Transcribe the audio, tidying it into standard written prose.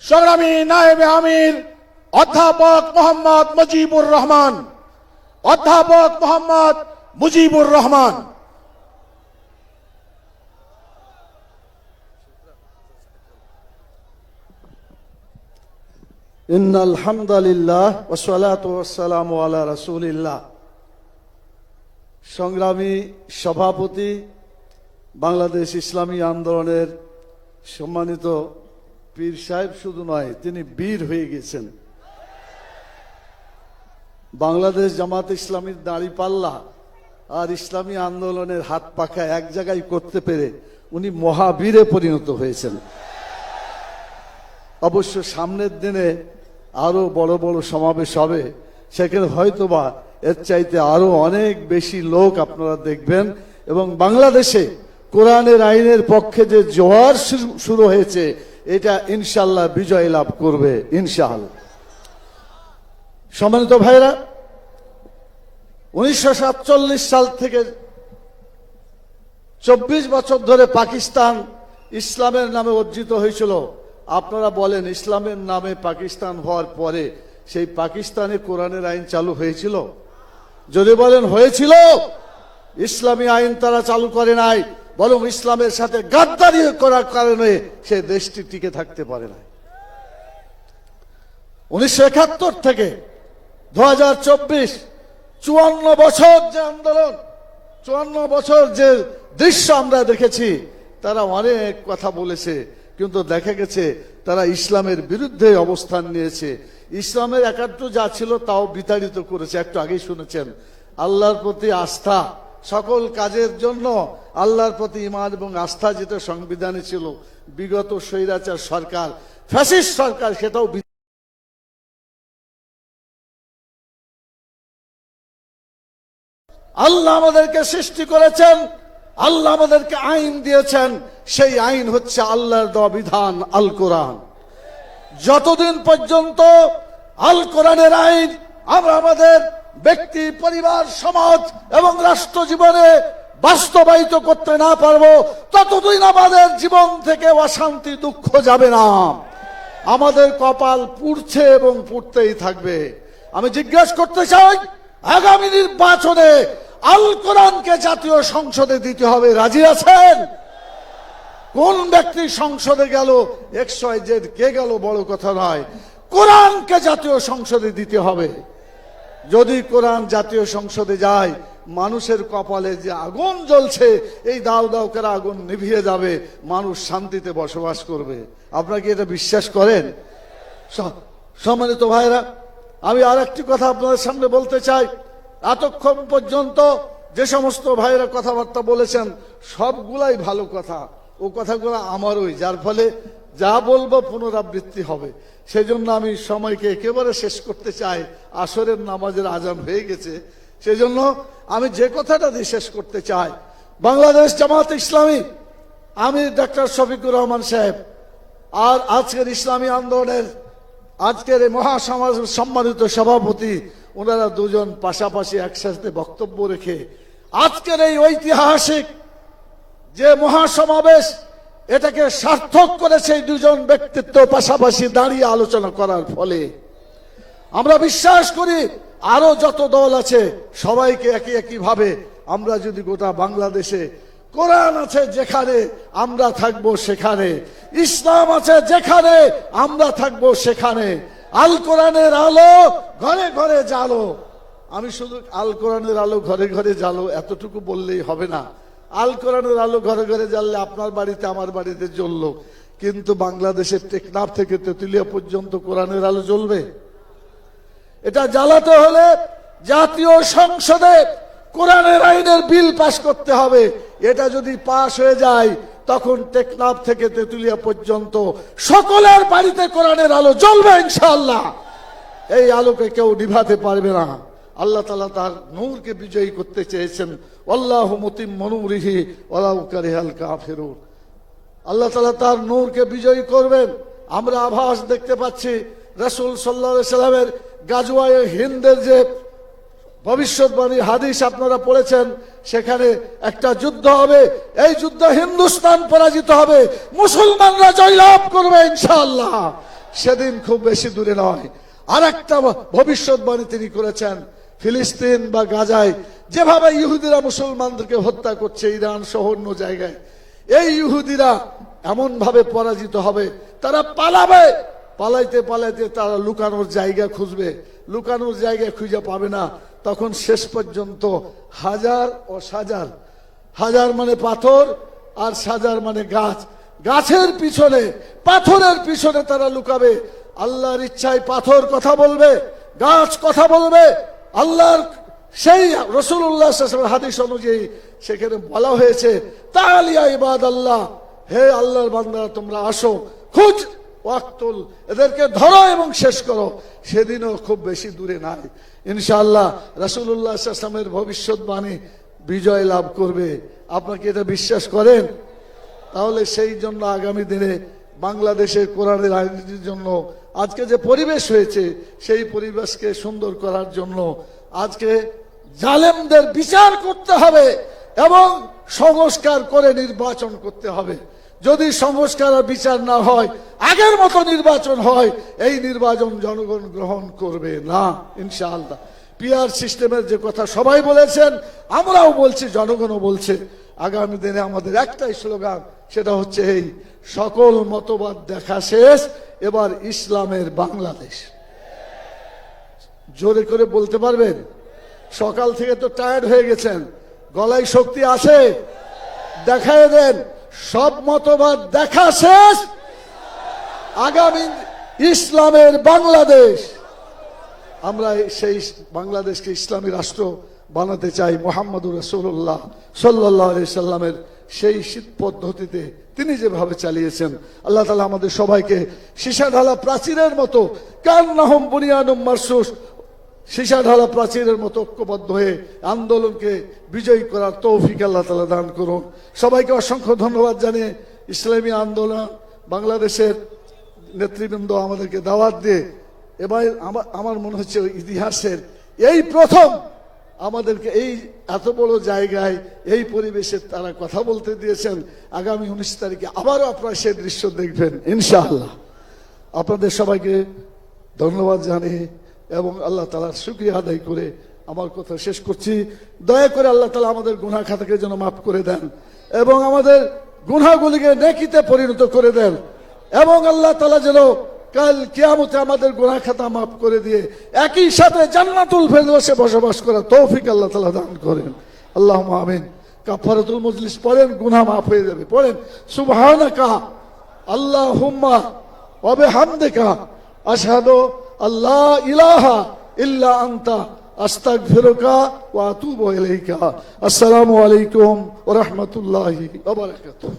সংগ্রামী নায়েবে আমির অধ্যাপক মোহাম্মদ মুজিবুর রহমান, অধ্যাপক মোহাম্মদ মুজিবুর রহমান। ইন্নাল হামদালিল্লাহ ওয়াসসালাতু ওয়াসসালামু আলা রাসূলিল্লাহ। সংগ্রামী সভাপতি, বাংলাদেশ ইসলামী আন্দোলনের সম্মানিত পীর সাহেব শুধু নয়, তিনি বীর হয়ে গেছেন। বাংলাদেশ জামাত ইসলামীর দাঁড়িপাল্লা আর ইসলামী আন্দোলনের হাত পাখা এক জায়গায় করতে পেরে উনি মহাবীরে পরিণত হয়েছেন। অবশ্য সামনের দিনে আরো বড় বড় সমাবেশ হবে, সেখানে হয়তোবা এর চাইতে আরো অনেক বেশি লোক আপনারা দেখবেন এবং বাংলাদেশে কোরআনের আইনের পক্ষে যে জোয়ার শুরু হয়েছে এটা ইনশাআল্লাহ বিজয় লাভ করবে ইনশাআল্লাহ। সম্মানিত ভাইরা, 1947 সাল থেকে 24 বছর ধরে পাকিস্তান ইসলামের নামে অর্জিত হয়েছিল। আপনারা বলেন, ইসলামের নামে পাকিস্তান হওয়ার পরে সেই পাকিস্তানে কোরআনের আইন চালু হয়েছিল? যদি বলেন হয়েছিল, ইসলামী আইন তারা চালু করে নাই, বরং ইসলামের সাথে গাদ্দারি করার কারণে সে দেশটি টিকে থাকতে পারে না। 1971 থেকে 2024 54 বছর যে আন্দোলন, 54 বছর যে দৃশ্য আমরা দেখেছি, তারা অনেক কথা বলেছে, কিন্তু দেখা গেছে তারা ইসলামের বিরুদ্ধে অবস্থান নিয়েছে। ইসলামের একাত্ম যা ছিল তাও বিতাড়িত করেছে। একটু আগেই শুনেছেন, আল্লাহর প্রতি আস্থা, সকল কাজের জন্য আল্লাহর প্রতি ঈমান এবং আস্থা যেটা সংবিধানে ছিল, বিগত স্বৈরাচার সরকার, ফ্যাসিস্ট সরকার, সেটাও আল্লাহ আমাদেরকে সৃষ্টি করেছেন, আল্লাহ আমাদেরকে আইন দিয়েছেন, সেই আইন হচ্ছে আল্লাহর দেওয়া বিধান আল কোরআন। যতদিন পর্যন্ত আল কোরআনের আইন আমরা আমাদের ব্যক্তি, পরিবার, সমাজ এবং রাষ্ট্র জীবনে বাস্তবায়িত করতে না পারবো, ততদিন আমাদের জীবন থেকে অশান্তি, দুঃখ যাবে না। আমাদের কপাল পুড়ছে এবং পুড়তেই থাকবে। আমি জিজ্ঞাসা করতে চাই, আগামী নির্বাচনে আল কোরআনকে জাতীয় সংসদে দিতে হবে, রাজি আছেন? কোন ব্যক্তি সংসদে গেল, XYZ কে গেল বড় কথা নয়, কোরআনকে জাতীয় সংসদে দিতে হবে। যদি কোরআন জাতীয় সংসদে যায়, মানুষের কপালে যে আগুন জ্বলছে, এই দাও দাও করে আগুন নিভিয়ে যাবে, মানুষ শান্তিতে বসবাস করবে। আপনারা কি এটা বিশ্বাস করেন? সম্মানিত ভাইরা, আমি আর একটি কথা আপনাদের সামনে বলতে চাই। এতক্ষণ পর্যন্ত যে সমস্ত ভাইরা কথাবার্তা বলেছেন, সবগুলাই ভালো কথা, ও কথাগুলো আমারই, যার ফলে যা বলবো পুনরাবৃত্তি হবে। সেজন্য আমি সময়কে একেবারে শেষ করতে চাই। আসরের নামাজের আজান হয়ে গেছে, সেজন্য আমি যে কথাটা দিয়ে শেষ করতে চাই, বাংলাদেশ জামাত ইসলামী আমির ডক্টর শফিকুর রহমান সাহেব আর আজকের ইসলামী আন্দোলনের আজকের এই মহাসমাজের সম্মানিত সভাপতি, ওনারা দুজন পাশাপাশি একসাথে বক্তব্য রেখে আজকের এই ঐতিহাসিক যে মহাসমাবেশ, এটাকে সার্থক করেছে এই দুজন ব্যক্তিত্ব পাশাপাশি দাঁড়িয়ে আলোচনা করার ফলে। আমরা বিশ্বাস করি আরো যত দল আছে সবাইকে একই একই ভাবে আমরা যদি গোটা বাংলাদেশে, কোরআন আছে যেখানে আমরা থাকবো সেখানে, ইসলাম আছে যেখানে আমরা থাকবো সেখানে, আল কোরআনের আলো ঘরে ঘরে জ্বালো। আমি শুধু আল কোরআনের আলো ঘরে ঘরে জ্বালো এতটুকু বললেই হবে না। আল কোরআনের আলো ঘরে ঘরে জ্বাললে আপনার বাড়িতে আমার বাড়িতে জ্বললো, কিন্তু বাংলাদেশের টেকনাফ থেকে তেঁতুলিয়া পর্যন্ত কোরআনের আলো জ্বলবে? এটা জ্বালাতে হলে জাতীয় সংসদে কোরআনের আইনের বিল পাশ করতে হবে। এটা যদি পাশ হয়ে যায়, তখন টেকনাফ থেকে তেঁতুলিয়া পর্যন্ত সকলের বাড়িতে কোরআনের আলো জ্বলবে ইনশাআল্লাহ। এই আলোকে কেউ নিভাতে পারবে না। আল্লাহ তাআলা তার নূরকে বিজয়ী করতে চেয়েছেন, আল্লাহু মুতিম্মু নূরিহি ওয়ালাউ কারিহাল কাফিরুন। আল্লাহ তাআলা তার নূরকে বিজয়ী করবেন। আমরা আভাস দেখতে পাচ্ছি রাসূল সাল্লাল্লাহু আলাইহি সাল্লামের গাজওয়ায়ে হিন্দের যে ভবিষ্যৎবাণী হাদিস আপনারা পড়েছেন, সেখানে একটা যুদ্ধ হবে, এই যুদ্ধে হিন্দুস্তান পরাজিত হবে, মুসলমানরা জয়লাভ করবে ইনশাআল্লাহ। সেদিন খুব বেশি দূরে নয়। আর একটা ভবিষ্যৎবাণী তিনি করেছেন, ফিলিস্তিন বা গাজায় যেভাবে ইহুদিরা মুসলমানদেরকে হত্যা করছে, ইরান সহ অন্য জায়গায়, এই ইহুদিরা এমন ভাবে পরাজিত হবে, তারা পালাবে, পালাইতে পালাইতে তারা লুকানোর জায়গা খুঁজবে, লুকানোর জায়গা খুঁজে পাবে না। তখন শেষ পর্যন্ত হাজার ও সাজার, হাজার মানে পাথর আর সাজার মানে গাছ, গাছের পিছনে পাথরের পিছনে তারা লুকাবে। আল্লাহর ইচ্ছায় পাথর কথা বলবে, গাছ কথা বলবে। আল্লাহর সেই রাসূলুল্লাহ সাল্লাল্লাহু আলাইহি ওয়াসাল্লাম হাদিস অনুযায়ী সেখানে বলা হয়েছে, তাআলিয়া ইবাদাল্লাহ, হে আল্লাহর বান্দারা তোমরা আসো, খুঁজ ওয়াক্তুল, এদেরকে ধরো এবং শেষ করো। সেদিনও খুব বেশি দূরে নাই ইনশাআল্লাহ। রাসূলুল্লাহ সাল্লাল্লাহু আলাইহি ওয়াসাল্লামের ভবিষ্যৎবাণী বিজয় লাভ করবে। আপনারা কি এটা বিশ্বাস করেন? তাহলে সেই জন্য আগামী দিনে বাংলাদেশের কোরআনের রাজনীতির জন্য আজকে যে পরিবেশ হয়েছে, সেই পরিবেশকে সুন্দর করার জন্য আজকে জালেমদের বিচার করতে হবে এবং সংস্কার করে নির্বাচন করতে হবে। যদি সংস্কার আর বিচার না হয়, আগের মতো নির্বাচন হয়, এই নির্বাচন জনগণ গ্রহণ করবে না ইনশাআল্লাহ। পিআর সিস্টেমের যে কথা সবাই বলেছেন, আমরাও বলছি, জনগণও বলছে। আগামী দিনে আমাদের একটাই স্লোগান, সেটা হচ্ছে এই সকল মতবাদ দেখা শেষ, এবার ইসলামের বাংলাদেশ। জোরে করে বলতে পারবেন? সকাল থেকে তো টায়ার্ড হয়ে গেছেন, গলায় শক্তি আছে? দেখায় দেন, সব মতবাদ দেখা শেষ, আগামী ইসলামের বাংলাদেশ। আমরা সেই বাংলাদেশকে ইসলামী রাষ্ট্র বানাতে চাই। মুহাম্মদুর রাসূলুল্লাহ সাল্লাল্লাহু আলাইহি সাল্লামের সেই পদ্ধতিতে তিনি যেভাবে চালিয়েছেন, আল্লাহ তাআলা আমাদের সবাইকে সীসা ঢালা প্রাচীরের মতো, কান্নাহুম বুনিয়ানুম মারসুস, সীসা ঢালা প্রাচীরের মতো ঐক্যবদ্ধ হয়ে আন্দোলনকে বিজয়ী করার তৌফিক আল্লাহ তাআলা দান করুন। সবাইকে অসংখ্য ধন্যবাদ জানিয়ে ইসলামী আন্দোলন বাংলাদেশের নেতৃবৃন্দ আমাদেরকে দাওয়াত দিয়ে, এবার আমার মনে হচ্ছে ইতিহাসের এই প্রথম আমাদেরকে এই এত বড় জায়গায় এই পরিবেশে তারা কথা বলতে দিয়েছেন। আগামী 19 তারিখে আবারও আপনারা সেই দৃশ্য দেখবেন ইনশাআল্লাহ। আপনাদের সবাইকে ধন্যবাদ জানিয়ে এবং আল্লাহ তাআলার শুকরিয়া আদায় করে আমার কথা শেষ করছি। দয়া করে আল্লাহ তাআলা আমাদের গুনাহ খাতাকে যেন মাফ করে দেন এবং আমাদের গুনাহগুলিকে নেকিতে পরিণত করে দেন, এবং আল্লাহ তাআলা যেন কাল কিয়ামতে আমাদের গুনাহ খাতা মাফ করে দিয়ে একই সাথে জান্নাতুল ফেরদৌসে বসবাস করার তৌফিক আল্লাহ তাআলা দান করেন। আল্লাহুম্মা আমিন। কাফারাতুল মজলিস পড়েন, গুনাহ মাফ হয়ে যাবে। পড়েন সুবহানাকা আল্লাহুম্মা ওয়া বিহামদিকা আশহাদু আল্লা ইলাহা ইল্লা আনতা আস্তাগফিরুকা ওয়া আতুবু ইলাইকা। আসসালামু আলাইকুম ওয়া রাহমাতুল্লাহি ওয়া বারাকাতুহু।